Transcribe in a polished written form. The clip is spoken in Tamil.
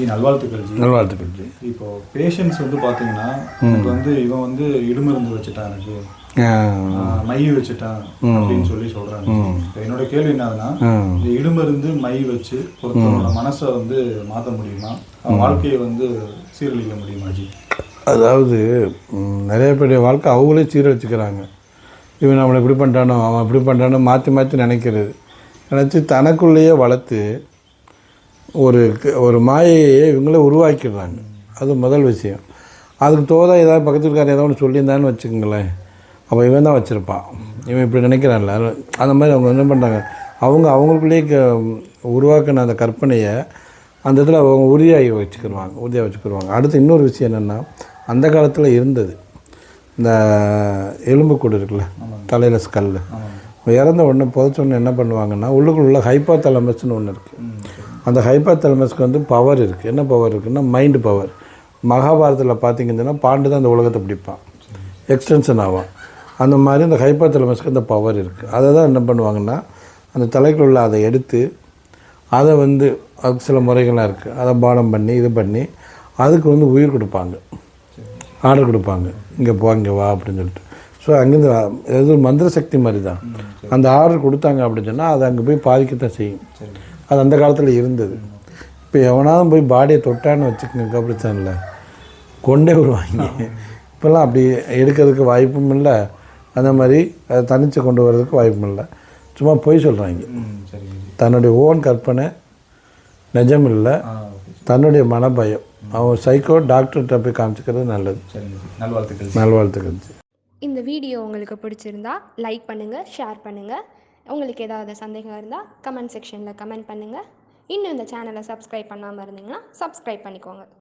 ஜி நல்வாழ்த்துக்கள் ஜி. நல்வாழ்த்துக்கள் ஜி. இப்போ பேஷண்ட்ஸ் வந்து பார்த்தீங்கன்னா எனக்கு வந்து இவன் வந்து இடுமருந்து வச்சுட்டான், எனக்கு மை வச்சுட்டான் அப்படின்னு சொல்கிறாங்க. இப்போ என்னோட கேள்வி என்னதுன்னா, இந்த இடுமருந்து மை வச்சு ஒருத்தவங்களோட மனசை வந்து மாற்ற முடியுமா, வாழ்க்கையை வந்து சீரழிக்க முடியுமா ஜி? அதாவது நிறைய பேருடைய வாழ்க்கை அவங்களே சீரழிச்சுக்கிறாங்க. இவன் நம்மளை இப்படி பண்ணிட்டானோ அவன் இப்படி பண்ணிட்டானோ மாற்றி மாற்றி நினச்சி தனக்குள்ளேயே வளர்த்து ஒரு மாயையை இவங்களே உருவாக்கிடுறாங்க. அது முதல் விஷயம். அதுக்கு தோதா ஏதாவது பக்கத்து இருக்கார் ஏதாவது ஒன்று சொல்லியிருந்தான்னு வச்சுக்கோங்களேன், அப்போ இவன் தான் வச்சுருப்பான், இவன் இப்படி நினைக்கிறான்ல. அந்த மாதிரி அவங்க என்ன பண்ணுறாங்க, அவங்களுக்குள்ளேயே உருவாக்கின அந்த கற்பனையை அந்த இடத்துல அவங்க உறுதியாக வச்சுக்கிடுவாங்க. அடுத்து இன்னொரு விஷயம் என்னென்னா, அந்த காலத்தில் இருந்தது இந்த எலும்புக்கூடு இருக்குல்ல, தலையில் ஸ்கல், இறந்த உடனே புதைச்சோடனே என்ன பண்ணுவாங்கன்னா, உள்ளுக்குள்ள ஹைப்போதலமஸ்னு ஒன்று இருக்குது. அந்த ஹைப்போதலமஸ்க்கு வந்து பவர் இருக்குது. என்ன பவர் இருக்குதுன்னா, மைண்டு பவர். மகாபாரதத்தில் பார்த்திங்கன்னா பாண்டு தான் அந்த உலகத்தை பிடிப்பான், எக்ஸ்டென்ஷன் ஆகும். அந்த மாதிரி இந்த ஹைப்போதலமஸ்க்கு அந்த பவர் இருக்குது. அதை தான் என்ன பண்ணுவாங்கன்னா, அந்த தலைக்குள்ள அதை எடுத்து அதை வந்து அதுக்கு சில முறைகள்லாம் இருக்குது, அதை பானம் பண்ணி இது பண்ணி அதுக்கு வந்து உயிர் கொடுப்பாங்க, ஆர்டர் கொடுப்பாங்க, இங்கே போ இங்கே வா அப்படின்னு சொல்லிட்டு. ஸோ அங்கேருந்து எது மந்திர சக்தி மாதிரி தான். அந்த ஆர்டர் கொடுத்தாங்க அப்படின்னு சொன்னால் அது அங்கே போய் பாதிக்கத்தான் செய்யும். அது அந்த காலத்தில் இருந்தது. இப்போ எவனாலும் போய் பாடியை தொட்டான்னு வச்சுக்கோங்க, பிரச்சனை இல்லை, கொண்டே வருவாங்க. இப்போல்லாம் அப்படி எடுக்கிறதுக்கு வாய்ப்பும் இல்லை, அந்த மாதிரி அதை தனித்து கொண்டு வர்றதுக்கு வாய்ப்பும் இல்லை. சும்மா போய் சொல்கிறாங்க. தன்னுடைய ஓன் கற்பனை நிஜம் இல்லை, தன்னுடைய மனபயம். அவன் சைக்கோ டாக்டர்கிட்ட போய் காமிச்சிக்கிறது நல்லது. நல்வாழ்த்துக்கள். இந்த வீடியோ உங்களுக்கு பிடிச்சிருந்தா லைக் பண்ணுங்கள், ஷேர் பண்ணுங்கள். உங்களுக்கு ஏதாவது சந்தேகம் இருந்தால் கமெண்ட் செக்ஷனில் கமெண்ட் பண்ணுங்கள். இன்னும் இந்த சேனலை சப்ஸ்கிரைப் பண்ணாமல் இருந்தீங்கன்னா சப்ஸ்கிரைப் பண்ணிக்கோங்க.